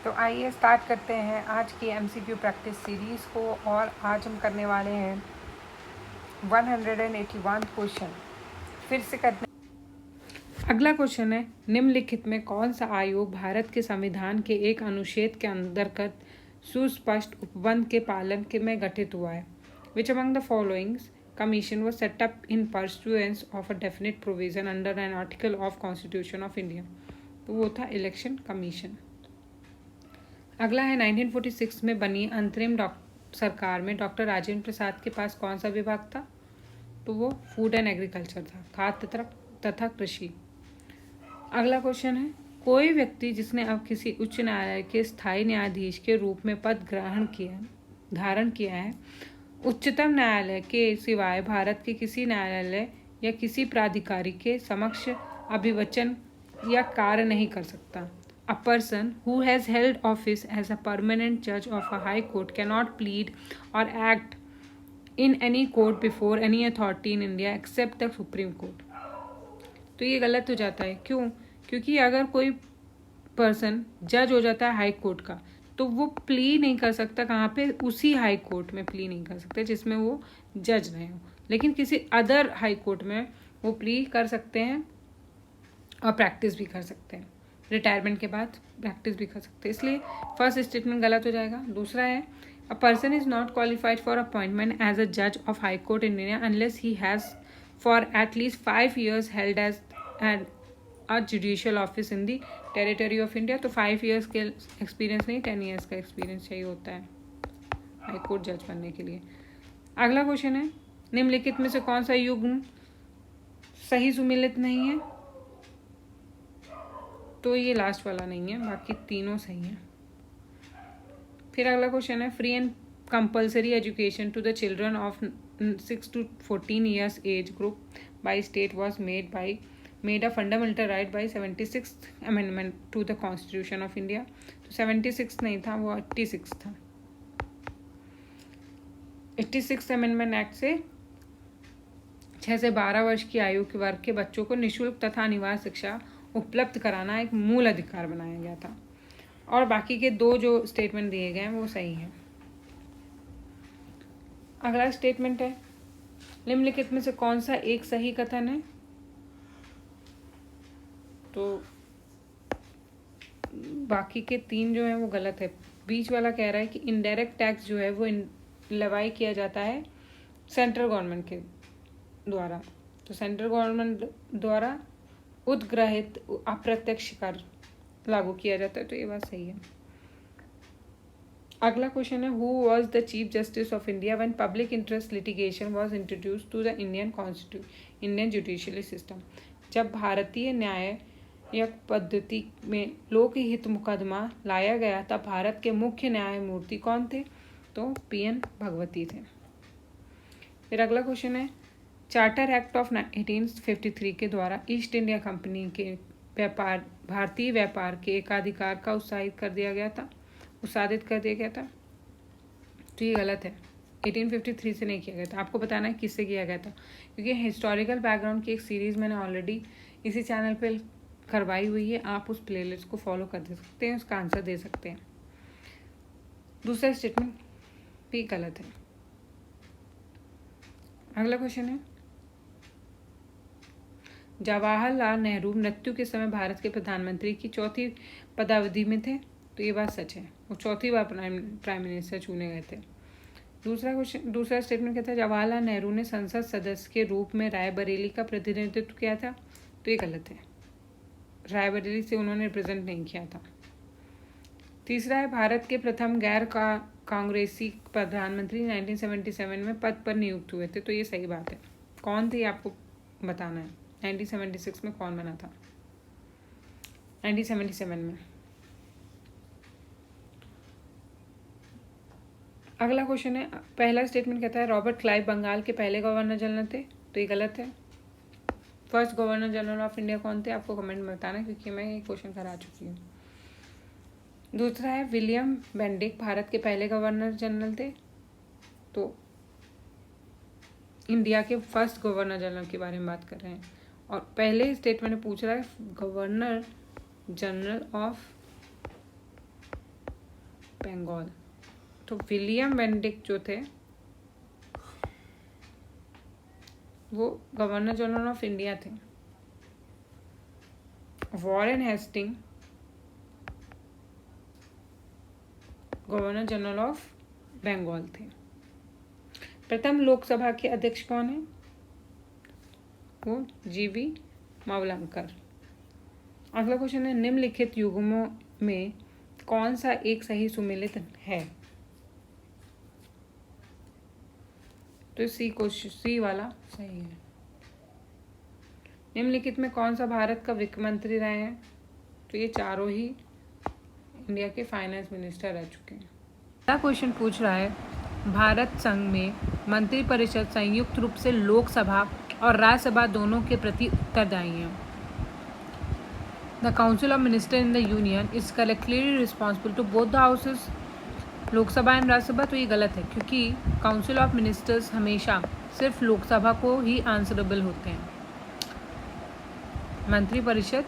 तो आइए स्टार्ट करते हैं आज की MCQ प्रैक्टिस सीरीज़ को। और आज हम करने वाले हैं 181 क्वेश्चन। फिर से करते हैं। अगला क्वेश्चन है, निम्नलिखित में कौन सा आयोग भारत के संविधान के एक अनुच्छेद के अंतर्गत सुस्पष्ट उपबंध के पालन के में गठित हुआ है? Which among the followings commission was set up in pursuance of a definite provision under an article of Constitution of India? तो वो था इलेक्शन कमीशन। अगला है 1946 में बनी अंतरिम सरकार में डॉक्टर राजेंद्र प्रसाद के पास कौन सा विभाग था? तो वो फूड एंड एग्रीकल्चर था, खाद्य तथा कृषि। अगला क्वेश्चन है, कोई व्यक्ति जिसने अब किसी उच्च न्यायालय के स्थायी न्यायाधीश के रूप में पद धारण किया है, उच्चतम न्यायालय के सिवाय भारत के किसी न्यायालय या किसी प्राधिकारी के समक्ष अभिवचन या कार्य नहीं कर सकता। A person who has held office as a permanent judge of a high court cannot plead or act in any court before any authority in India except the Supreme Court. तो ये गलत हो जाता है। क्यों? क्योंकि अगर कोई पर्सन जज हो जाता है हाई कोर्ट का, तो वो प्ली नहीं कर सकता कहाँ पे? उसी हाई कोर्ट में प्ली नहीं कर सकते जिसमें वो जज रहे हो, लेकिन किसी अदर हाई कोर्ट में वो प्ली कर सकते हैं और प्रैक्टिस भी कर सकते हैं। रिटायरमेंट के बाद प्रैक्टिस भी कर सकते हैं, इसलिए फर्स्ट स्टेटमेंट गलत हो जाएगा। दूसरा है, a person is not qualified for appointment as a जज of high court in India unless he has for at least 5 years held as a judicial office in the territory of India. तो 5 years के experience नहीं, 10 years का experience चाहिए होता है high court जज बनने के लिए। अगला क्वेश्चन है, निम्नलिखित में से कौन सा युग्म सही सुमेलित नहीं है? तो ये लास्ट वाला नहीं है, बाकी तीनों सही हैं। फिर अगला क्वेश्चन है, free and compulsory education to the children of 6 to 14 years age group by state was made a fundamental right by 76th amendment to the constitution of India. तो 76 नहीं था, वो 86 था। 86 अमेंडमेंट एक्ट से 6 से 12 वर्ष की आयु के वर्ग के बच्चों को निःशुल्क तथा अनिवार्य शिक्षा उपलब्ध कराना एक मूल अधिकार बनाया गया था, और बाकी के 2 जो स्टेटमेंट दिए गए हैं वो सही हैं। अगला स्टेटमेंट है, निम्नलिखित में से कौन सा एक सही कथन है? तो बाकी के 3 जो हैं वो गलत है। बीच वाला कह रहा है कि इनडायरेक्ट टैक्स जो है वो लेवाई किया जाता है सेंट्रल गवर्नमेंट के द्वारा। तो सेंट्रल गवर्नमेंट द्वारा उद्ग्रहित अप्रत्यक्ष कर लागू किया जाता है, तो ये बात सही है। अगला क्वेश्चन है, who was the chief justice of India when public interest litigation was introduced to the Indian judiciary system? जब भारतीय न्यायिक पद्धति में लोकहित मुकदमा लाया गया तब भारत के मुख्य न्यायमूर्ति कौन थे? तो PN भगवती थे। फिर अगला क्वेश्चन है, चार्टर एक्ट ऑफ 1853 के द्वारा ईस्ट इंडिया कंपनी के भारतीय व्यापार के एकाधिकार का उत्साहित कर दिया गया था। तो ये गलत है, 1853 से नहीं किया गया था। आपको बताना है किससे किया गया था, क्योंकि हिस्टोरिकल बैकग्राउंड की एक सीरीज़ मैंने ऑलरेडी इसी चैनल पे करवाई हुई है, आप उस प्लेलिस्ट को फॉलो कर सकते हैं, उसका आंसर दे सकते हैं। दूसरा स्टेटमेंट भी गलत है। अगला क्वेश्चन है, जवाहरलाल नेहरू मृत्यु के समय भारत के प्रधानमंत्री की 4थी पदावधि में थे। तो ये बात सच है, वो 4थी बार प्राइम मिनिस्टर चुने गए थे। दूसरा स्टेटमेंट कहता है, जवाहरलाल नेहरू ने संसद सदस्य के रूप में रायबरेली का प्रतिनिधित्व किया था। तो ये गलत है, रायबरेली से उन्होंने रिप्रेजेंट नहीं किया था। तीसरा है, भारत के प्रथम गैर कांग्रेसी प्रधानमंत्री 1977 में पद पर नियुक्त हुए थे। तो ये सही बात है। कौन थे आपको बताना है, 1976 में कौन बना था? 1977 में। अगला क्वेश्चन है, पहला स्टेटमेंट कहता है रॉबर्ट क्लाइव बंगाल के पहले गवर्नर जनरल थे। तो ये गलत है। First governor general of India कौन थे, आपको कमेंट में बताना, क्योंकि मैं ये क्वेश्चन करा चुकी हूँ। दूसरा है, विलियम बेंडिक भारत के पहले गवर्नर जनरल थे। तो इंडिया के फर्स्ट गवर्नर जनरल के बारे में बात कर रहे हैं। और पहले स्टेटमेंट में पूछ रहा है गवर्नर जनरल ऑफ बंगाल। तो विलियम बेनेडिक्ट जो थे वो गवर्नर जनरल ऑफ इंडिया थे। Warren Hasting governor general of Bengal थे। प्रथम लोकसभा के अध्यक्ष कौन है? वो जीवी मावलंकर। अगला क्वेश्चन है, निम्नलिखित युग्मों में कौन सा एक सही सुमेलित है? तो सी वाला सही है। निम्नलिखित में कौन सा भारत का वित्त मंत्री रहे हैं? तो ये चारों ही इंडिया के फाइनेंस मिनिस्टर रह चुके हैं। अगला क्वेश्चन पूछ रहा है, भारत संघ में मंत्रिपरिषद संयुक्त रूप से लोकसभा और राज्यसभा दोनों के प्रति उत्तरदायी है। The council of minister in the union is collectively responsible to both the houses, Lok Sabha and Rajya Sabha. तो ये गलत है, क्योंकि काउंसिल ऑफ मिनिस्टर्स हमेशा सिर्फ लोकसभा को ही आंसरेबल होते हैं। मंत्रिपरिषद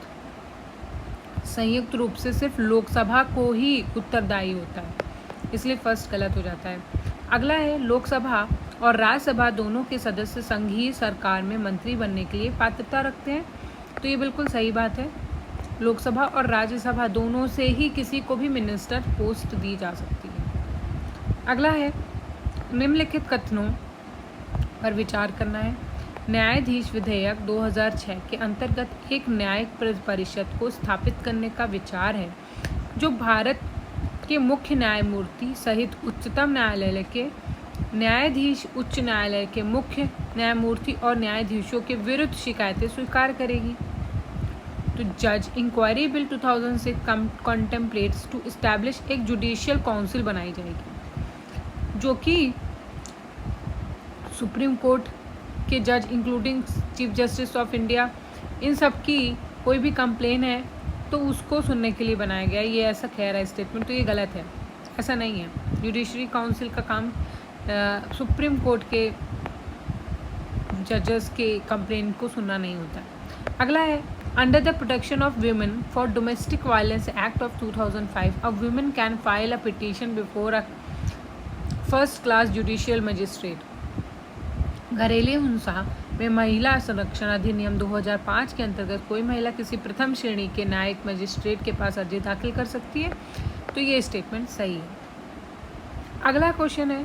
संयुक्त रूप से सिर्फ लोकसभा को ही उत्तरदायी होता है, इसलिए फर्स्ट गलत हो जाता है। अगला है, लोकसभा और राज्यसभा दोनों के सदस्य संघीय सरकार में मंत्री बनने के लिए पात्रता रखते हैं। तो ये बिल्कुल सही बात है। लोकसभा और राज्यसभा दोनों से ही किसी को भी मिनिस्टर पोस्ट दी जा सकती है। अगला है, निम्नलिखित कथनों पर विचार करना है। न्यायाधीश विधेयक 2006 के अंतर्गत एक न्यायिक परिषद को स्थापित करने का विचार है जो भारत के मुख्य न्यायमूर्ति सहित उच्चतम न्यायालय के न्यायाधीश, उच्च न्यायालय के मुख्य न्यायमूर्ति और न्यायाधीशों के विरुद्ध शिकायतें स्वीकार करेगी। तो जज inquiry bill 2006 contemplates to establish एक जुडिशियल काउंसिल बनाई जाएगी जो कि सुप्रीम कोर्ट के जज including chief justice of India, इन सब की कोई भी कंप्लेन है तो उसको सुनने के लिए बनाया गया है। ये ऐसा कह रहा है स्टेटमेंट, तो ये गलत है, ऐसा नहीं है। जुडिशरी काउंसिल का काम सुप्रीम कोर्ट के जजेस के कंप्लेन को सुनना नहीं होता। अगला है, under the protection of women for domestic violence act of 2005 a women can file a petition before a first class judicial magistrate. घरेलू हिंसा में महिला संरक्षण अधिनियम 2005 के अंतर्गत कोई महिला किसी प्रथम श्रेणी के न्यायिक मजिस्ट्रेट के पास अर्जी दाखिल कर सकती है। तो ये स्टेटमेंट सही है। अगला क्वेश्चन है,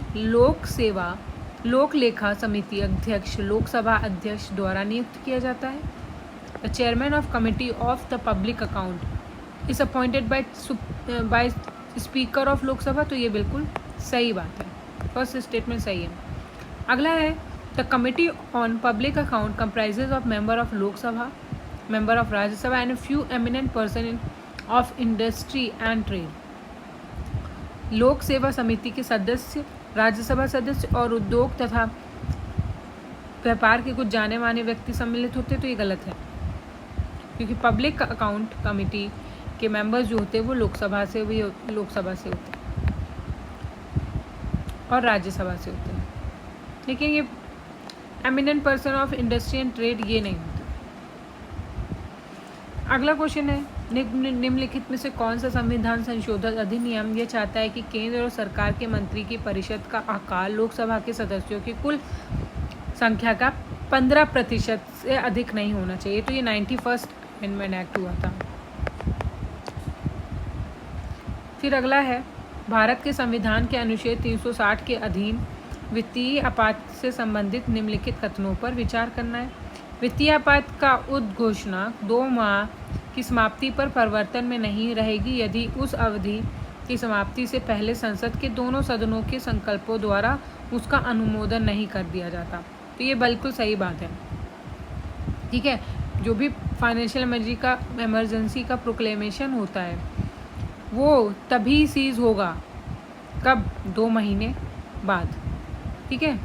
लोक लेखा समिति अध्यक्ष लोकसभा अध्यक्ष द्वारा नियुक्त किया जाता है। The chairman of committee of the public account is appointed by speaker of Lok Sabha. तो ये बिल्कुल सही बात है, फर्स्ट स्टेटमेंट सही है। अगला है, the committee on public account comprises of member of Lok Sabha, member of Rajya Sabha and a few eminent person of industry and trade. लोक सेवा समिति के सदस्य राज्यसभा सदस्य और उद्योग तथा व्यापार के कुछ जाने माने व्यक्ति सम्मिलित होते। तो ये गलत है, क्योंकि पब्लिक अकाउंट कमिटी के मेंबर्स जो होते हैं वो लोकसभा से होते हैं और राज्यसभा से होते हैं, लेकिन ये eminent person of industry and trade ये नहीं होता। अगला क्वेश्चन है, निम्नलिखित में से कौन सा संविधान संशोधन अधिनियम ये चाहता है कि केंद्र और सरकार के मंत्री की परिषद का आकार लोकसभा के सदस्यों की कुल संख्या का 15% से अधिक नहीं होना चाहिए। तो ये 91st अमेंडमेंट एक्ट हुआ था। फिर अगला है, भारत के संविधान के अनुच्छेद 360 के अधीन वित्तीय आपात से संबंधित निम्नलिखित कथनों पर विचार करना है। वित्तीय आपात का उद्घोषणा 2 माह की समाप्ति पर परिवर्तन में नहीं रहेगी यदि उस अवधि की समाप्ति से पहले संसद के दोनों सदनों के संकल्पों द्वारा उसका अनुमोदन नहीं कर दिया जाता। तो ये बिल्कुल सही बात है, ठीक है। जो भी फाइनेंशियल इमरजेंसी का प्रोक्लेमेशन होता है वो तभी सीज होगा, कब? 2 महीने बाद, ठीक है।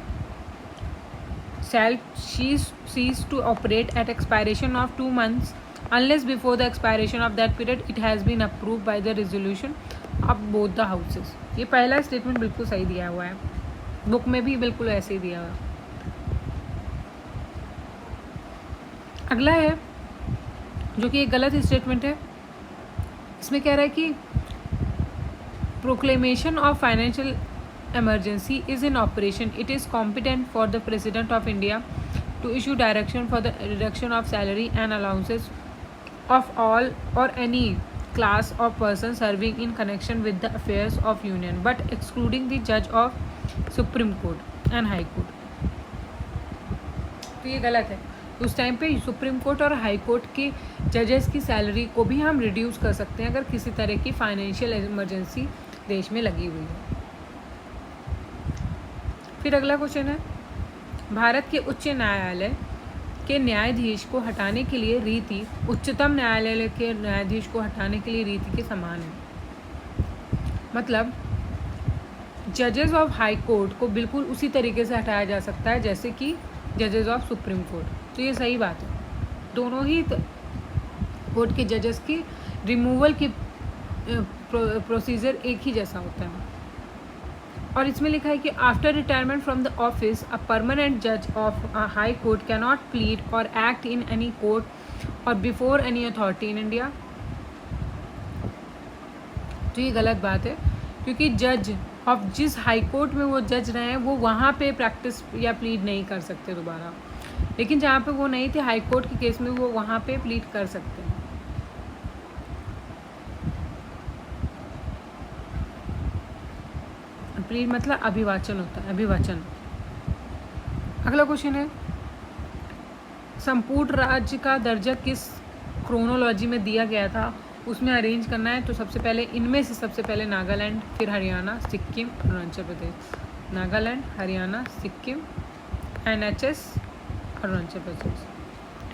shall cease to operate at expiration of 2 months unless before the expiration of that period it has been approved by the resolution of both the houses। ये पहला स्टेटमेंट बिल्कुल सही दिया हुआ है, बुक में भी बिल्कुल ऐसे ही दिया हुआ है। अगला है जो कि एक गलत स्टेटमेंट है, इसमें कह रहा है कि proclamation of financial emergency is in operation. It is competent for the President of India to issue direction for the reduction of salary and allowances of all or any class of person serving in connection with the affairs of union, but excluding the judge of Supreme Court and High Court. तो ये गलत है. उस time पे supreme court और high court के जजेस की सैलरी को भी हम रिड्यूस कर सकते हैं अगर किसी तरह की फाइनेंशियल इमरजेंसी देश में लगी हुई है. फिर अगला क्वेश्चन है, भारत के उच्च न्यायालय के न्यायाधीश को हटाने के लिए रीति उच्चतम न्यायालय के न्यायाधीश को हटाने के लिए रीति के समान है. मतलब जजेस ऑफ हाई कोर्ट को बिल्कुल उसी तरीके से हटाया जा सकता है जैसे कि जजेस ऑफ सुप्रीम कोर्ट. तो ये सही बात है. दोनों ही कोर्ट के जजेस की रिमूवल की प्रोसीजर एक ही जैसा होता है. और इसमें लिखा है कि after retirement from the office a permanent जज of a high court can not plead or act in any court or before any authority in India. तो ये गलत बात है क्योंकि जज ऑफ जिस हाई कोर्ट में वो जज रहे हैं वो वहाँ पे प्रैक्टिस या प्लीड नहीं कर सकते दोबारा, लेकिन जहाँ पे वो नहीं थे हाई कोर्ट के केस में वो वहाँ पे प्लीड कर सकते हैं. प्लीड मतलब अभिवाचन होता है, अभिवाचन. अगला क्वेश्चन है, संपूर्ण राज्य का दर्जा किस क्रोनोलॉजी में दिया गया था उसमें अरेंज करना है. तो सबसे पहले इनमें से सबसे पहले नागालैंड, फिर हरियाणा, सिक्किम, अरुणाचल प्रदेश. नागालैंड, हरियाणा, सिक्किम, NHS, अरुणाचल प्रदेश.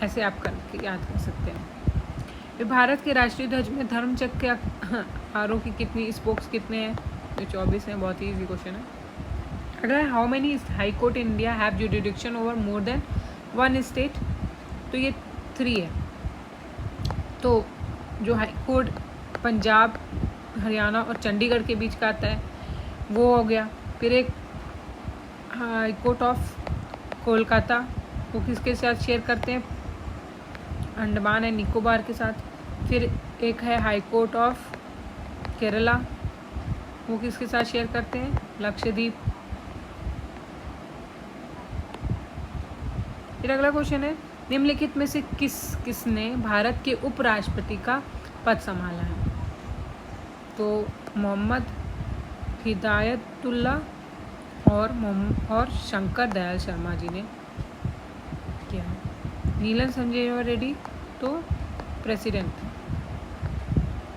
ऐसे आप करके याद कर सकते हैं. भारत के राष्ट्रीय ध्वज में धर्मचक्र के आरों की कितनी स्पोक्स कितने हैं. तो 24 हैं. बहुत ही ईजी क्वेश्चन है. अगर how many high court in India have jurisdiction over more than one state. तो ये 3 है. तो जो हाई कोर्ट पंजाब, हरियाणा और चंडीगढ़ के बीच का आता है वो हो गया. फिर एक हाई कोर्ट ऑफ कोलकाता वो किसके साथ शेयर करते हैं, अंडमान एंड निकोबार के साथ. फिर एक है हाई कोर्ट ऑफ केरला वो किसके साथ शेयर करते हैं, लक्षद्वीप. फिर अगला क्वेश्चन है, निम्नलिखित में से किसने भारत के उपराष्ट्रपति का पद संभाला है. तो मोहम्मद हिदायतुल्ला और शंकर दयाल शर्मा जी ने किया है. नीलम संजय रेड्डी तो प्रेसिडेंट.